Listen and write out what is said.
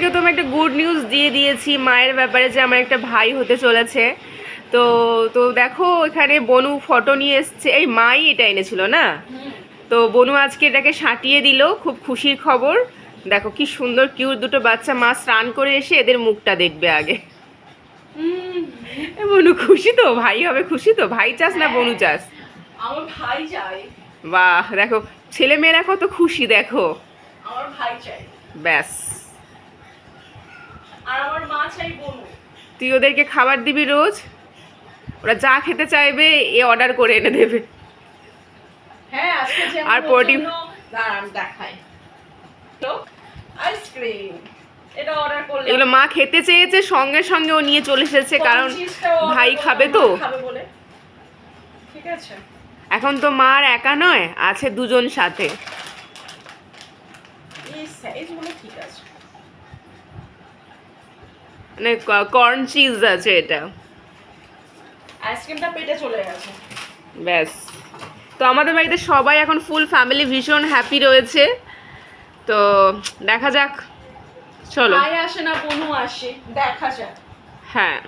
তোমাদেরকে তো আমি একটা গুড নিউজ দিয়ে দিয়েছি মায়ের ব্যাপারে, যে আমার একটা ভাই হতে চলেছে। তো তো দেখো এখানে বনু ফটো নিয়ে এসছে, এই মাই এটা এনেছিল না? তো বনু আজকে এটাকে সাঁটিয়ে দিল, খুব খুশির খবর। দেখো কি সুন্দর কিউট দুটো বাচ্চা, মা স্নান করে এসে এদের মুখটা দেখবে আগে। বনু খুশি তো? ভাই হবে খুশি তো? ভাই চাস না বনু চাস? আমার ভাই চাই। বাহ, দেখো ছেলে মেয়েরা কত খুশি, দেখো। আমার ভাই চাই। ব্যাস, আর আমার মা চাই বনু। তুই ওদেরকে খাবার দিবি রোজ, ওরা যা খেতে চাইবে এ অর্ডার করে এনে দেবে। হ্যাঁ, আজকে যে আর প্রোটিন দাঁড়ান দেখাই। তো আইসক্রিম এটা অর্ডার করলে এগুলো মা খেতে চেয়েছে, সঙ্গে সঙ্গে ও নিয়ে চলে এসেছে, কারণ ভাই খাবে তো। খাবে বলে। ঠিক আছে, এখন তো মা আর একা নয়, আছে দুজন সাথে। এই সাইজগুলো ঠিক আছে। মানে কর্ন চিজ আছে এটা। আইসক্রিমটা পেটে চলে গেছে। ব্যাস, তো আমাদের বাড়িতে সবাই এখন ফুল ফ্যামিলি ভীষণ হ্যাপি রয়েছে। তো দেখা যাক, চলো। ভাই আসে না বনু আসে, দেখা যাক। হ্যাঁ।